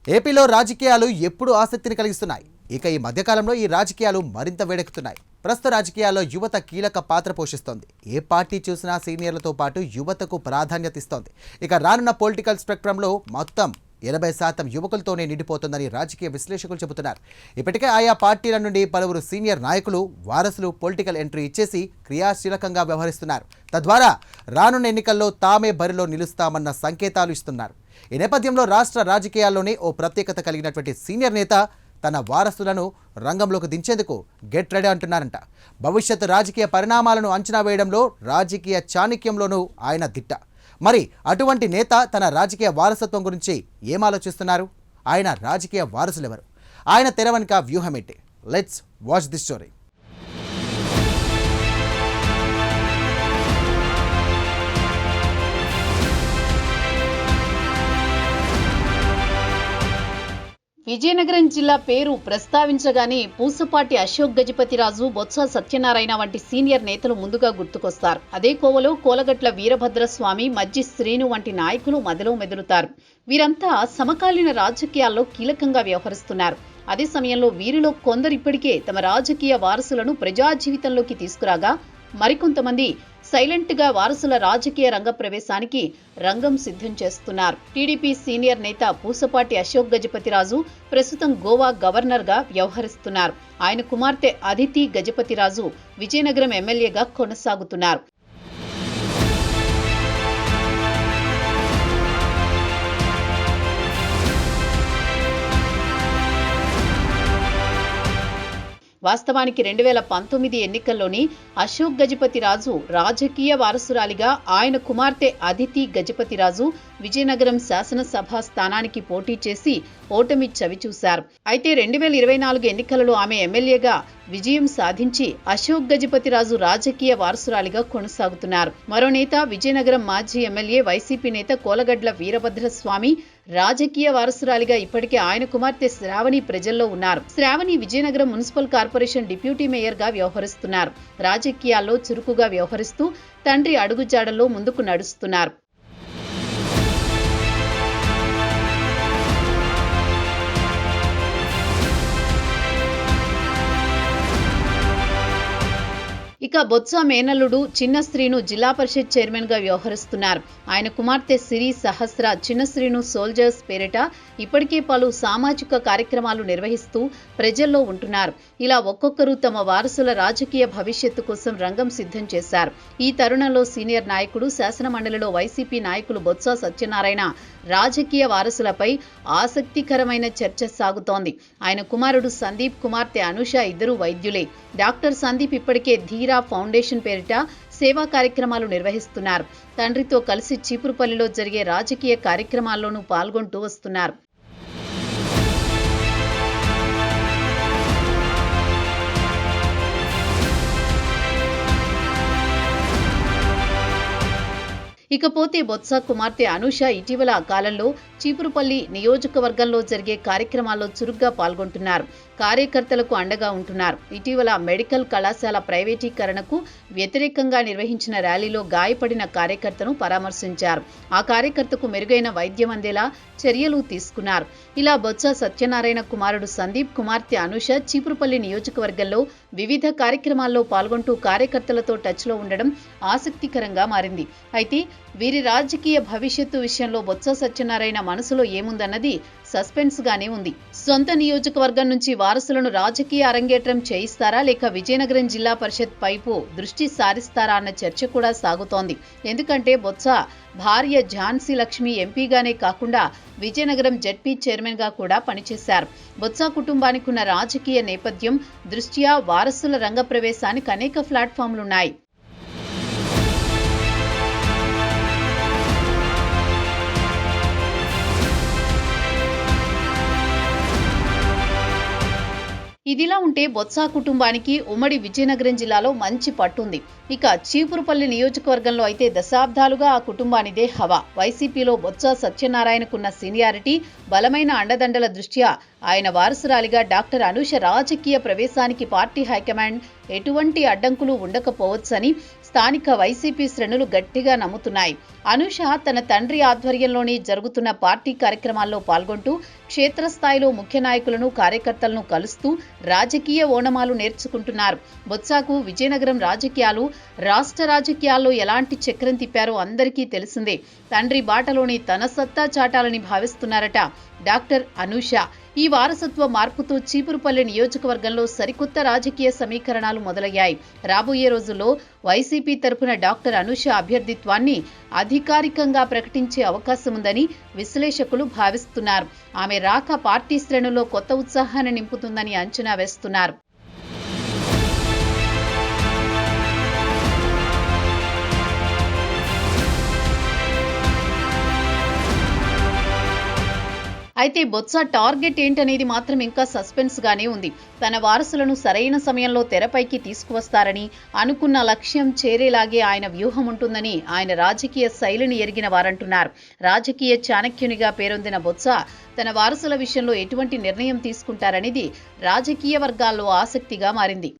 ఏపీలో రాజకీయాలు ఎప్పుడు ఆసక్తిని కలిగిస్తున్నాయి. ఇక ఈ మధ్యకాలంలో ఈ రాజకీయాలు మరింత వేడెక్కుతున్నాయి. ప్రస్తుత రాజకీయాల్లో యువత కీలక పాత్ర పోషిస్తోంది. ఏ పార్టీ చూసినా సీనియర్లతో పాటు యువతకు ప్రాధాన్యత ఇస్తోంది. ఇక రానున్న పొలిటికల్ స్పెక్ట్రంలో మొత్తం 80% యువకులతోనే నిండిపోతుందని రాజకీయ విశ్లేషకులు చెబుతున్నారు. ఇప్పటికే ఆయా పార్టీల నుండి పలువురు సీనియర్ నాయకులు, వారసులు పొలిటికల్ ఎంట్రీ ఇచ్చేసి క్రియాశీలకంగా వ్యవహరిస్తున్నారు. తద్వారా రానున్న ఎన్నికల్లో తామే బరిలో నిలుస్తామన్న సంకేతాలు ఇస్తున్నారు. ఈ నేపథ్యంలో రాష్ట్ర రాజకీయాల్లోనే ఓ ప్రత్యేకత కలిగినటువంటి సీనియర్ నేత తన వారసులను రంగంలోకి దించేందుకు గెట్ రెడీ అంటున్నారంట. భవిష్యత్ రాజకీయ పరిణామాలను అంచనా వేయడంలో రాజకీయ చాణక్యంలోనూ ఆయన దిట్ట. మరి అటువంటి నేత తన రాజకీయ వారసత్వం గురించి ఏం ఆలోచిస్తున్నారు? ఆయన రాజకీయ వారసులెవరు? ఆయన తెర వెనుక వ్యూహం ఏంటి? Let's watch this story. Vizianagaram జిల్లా పేరు ప్రస్తావించగానే పూసపాటి అశోక్ గజపతిరాజు, బొత్స సత్యనారాయణ వంటి సీనియర్ నేతలు ముందుగా గుర్తుకొస్తారు. అదే కోవలో కోలగట్ల వీరభద్రస్వామి, మజ్జి శ్రీను వంటి నాయకులు మదిలో మెదులుతారు. వీరంతా సమకాలీన రాజకీయాల్లో కీలకంగా వ్యవహరిస్తున్నారు. అదే సమయంలో వీరిలో కొందరు ఇప్పటికే తమ రాజకీయ వారసులను ప్రజా జీవితంలోకి తీసుకురాగా, మరికొంతమంది సైలెంట్ గా వారసుల రాజకీయ రంగ ప్రవేశానికి రంగం సిద్ధం చేస్తున్నారు. టీడీపీ సీనియర్ నేత పూసపాటి అశోక్ గజపతిరాజు ప్రస్తుతం గోవా గవర్నర్ గా వ్యవహరిస్తున్నారు. ఆయన కుమార్తె అదితి గజపతిరాజు విజయనగరం ఎమ్మెల్యేగా కొనసాగుతున్నారు. వాస్తవానికి 2019 ఎన్నికల్లోని అశోక్ గజపతిరాజు రాజకీయ వారసురాలిగా, ఆయన కుమార్తె అదితి గజపతిరాజు విజయనగరం శాసనసభ స్థానానికి పోటీ చేసి ఓటమి చవిచూశారు. అయితే 2024 ఎన్నికలలో ఆమె ఎమ్మెల్యేగా విజయం సాధించి అశోక్ గజపతిరాజు రాజకీయ వారసురాలిగా కొనసాగుతున్నారు. మరో నేత విజయనగరం మాజీ ఎమ్మెల్యే వైసీపీ నేత కోలగడ్ల వీరభద్రస్వామి రాజకీయ వారసురాలిగా ఇప్పటికే ఆయన కుమార్తె శ్రావణి ప్రజల్లో ఉన్నారు. Sravani Vizianagaram municipal corporation deputy mayor గా వ్యవహరిస్తున్నారు. రాజకీయాల్లో చురుకుగా వ్యవహరిస్తూ తండ్రి అడుగుజాడల్లో ముందుకు నడుస్తున్నారు. ఇక బొత్స మేనల్లుడు చిన్న శ్రీను జిల్లా పరిషత్ చైర్మన్ గా వ్యవహరిస్తున్నారు. ఆయన కుమార్తె సిరి సహస్ర చిన్న శ్రీను సోల్జర్స్ పేరిట ఇప్పటికే పలు సామాజిక కార్యక్రమాలు నిర్వహిస్తూ ప్రజల్లో ఉంటున్నారు. ఇలా ఒక్కొక్కరు తమ వారసుల రాజకీయ భవిష్యత్తు కోసం రంగం సిద్ధం చేశారు. ఈ తరుణంలో సీనియర్ నాయకుడు, శాసన మండలిలో వైసీపీ నాయకులు బొత్స సత్యనారాయణ రాజకీయ వారసులపై ఆసక్తికరమైన చర్చ సాగుతోంది. ఆయన కుమారుడు సందీప్, కుమార్తె అనుష ఇద్దరు వైద్యులే. డాక్టర్ సందీప్ ఇప్పటికే ధీరా ఫౌండేషన్ పేరిట సేవా కార్యక్రమాలు నిర్వహిస్తున్నారు. తండ్రితో కలిసి చీపురుపల్లిలో జరిగే రాజకీయ కార్యక్రమాల్లోనూ పాల్గొంటూ వస్తున్నారు. ఇకపోతే బొత్స కుమార్తె అనుష ఇటీవల కాలంలో చీపురుపల్లి నియోజకవర్గంలో జరిగే కార్యక్రమాల్లో చురుగ్గా పాల్గొంటున్నారు. కార్యకర్తలకు అండగా ఉంటున్నారు. ఇటీవల మెడికల్ కళాశాల ప్రైవేటీకరణకు వ్యతిరేకంగా నిర్వహించిన ర్యాలీలో గాయపడిన కార్యకర్తను పరామర్శించారు. ఆ కార్యకర్తకు మెరుగైన వైద్యం అందేలా చర్యలు తీసుకున్నారు. ఇలా బొత్స సత్యనారాయణ కుమారుడు సందీప్, కుమార్తె అనుష చీపురుపల్లి నియోజకవర్గంలో వివిధ కార్యక్రమాల్లో పాల్గొంటూ కార్యకర్తలతో టచ్లో ఉండడం ఆసక్తికరంగా మారింది. అయితే వీరి రాజకీయ భవిష్యత్తు విషయంలో బొత్స సత్యనారాయణ మనసులో ఏముందన్నది సస్పెన్స్ గానే ఉంది. సొంత నియోజకవర్గం నుంచి వారసులను రాజకీయ అరంగేట్రం చేయిస్తారా, లేక విజయనగరం జిల్లా పరిషత్ వైపు దృష్టి సారిస్తారా అన్న చర్చ కూడా సాగుతోంది. ఎందుకంటే బొత్స భార్య ఝాన్సీ లక్ష్మి ఎంపీగానే కాకుండా విజయనగరం జెడ్పీ చైర్మన్ గా కూడా పనిచేశారు. బొత్స కుటుంబానికి ఉన్న రాజకీయ నేపథ్యం దృష్ట్యా వారసుల రంగ ప్రవేశానికి అనేక ప్లాట్ఫామ్లున్నాయి. ఇదిలా ఉంటే బొత్స కుటుంబానికి ఉమ్మడి విజయనగరం జిల్లాలో మంచి పట్టుంది. ఇక చీపురుపల్లి నియోజకవర్గంలో అయితే దశాబ్దాలుగా ఆ కుటుంబానిదే హవా. వైసీపీలో బొత్స సత్యనారాయణకున్న సీనియారిటీ, బలమైన అండదండల దృష్ట్యా ఆయన వారసురాలిగా డాక్టర్ అనుష రాజకీయ ప్రవేశానికి పార్టీ హైకమాండ్ ఎటువంటి అడ్డంకులు ఉండకపోవచ్చని స్థానిక వైసీపీ శ్రేణులు గట్టిగా నమ్ముతున్నాయి. అనూష తన తండ్రి ఆధ్వర్యంలోనే జరుగుతున్న పార్టీ కార్యక్రమాల్లో పాల్గొంటూ క్షేత్రస్థాయిలో ముఖ్య నాయకులను కార్యకర్తలను కలుస్తూ రాజకీయ ఓనమాలు నేర్చుకుంటున్నారు. బొత్సాకు విజయనగరం రాజకీయాలు, రాష్ట్ర రాజకీయాల్లో ఎలాంటి చక్రం తిప్పారో అందరికీ తెలిసిందే. తండ్రి బాటలోని తన సత్తా చాటాలని భావిస్తున్నారట డాక్టర్ అనూష. ఈ వారసత్వ మార్పుతో చీపురుపల్లి నియోజకవర్గంలో సరికొత్త రాజకీయ సమీకరణాలు మొదలయ్యాయి. రాబోయే రోజుల్లో వైసీపీ తరపున డాక్టర్ అనూష అభ్యర్థిత్వాన్ని అధికారికంగా ప్రకటించే అవకాశం ఉందని విశ్లేషకులు భావిస్తున్నారు. ఆమె రాక పార్టీ శ్రేణుల్లో కొత్త ఉత్సాహాన్ని నింపుతుందని అంచనా వేస్తున్నారు. అయితే బొత్స టార్గెట్ ఏంటనేది మాత్రం ఇంకా సస్పెన్స్ గానే ఉంది. తన వారసులను సరైన సమయంలో తెరపైకి తీసుకువస్తారని, అనుకున్న లక్ష్యం చేరేలాగే ఆయన వ్యూహం ఉంటుందని ఆయన రాజకీయ శైలిని ఎరిగిన వారంటున్నారు. రాజకీయ చాణక్యునిగా పేరొందిన బొత్స తన వారసుల విషయంలో ఎటువంటి నిర్ణయం తీసుకుంటారనేది రాజకీయ వర్గాల్లో ఆసక్తిగా మారింది.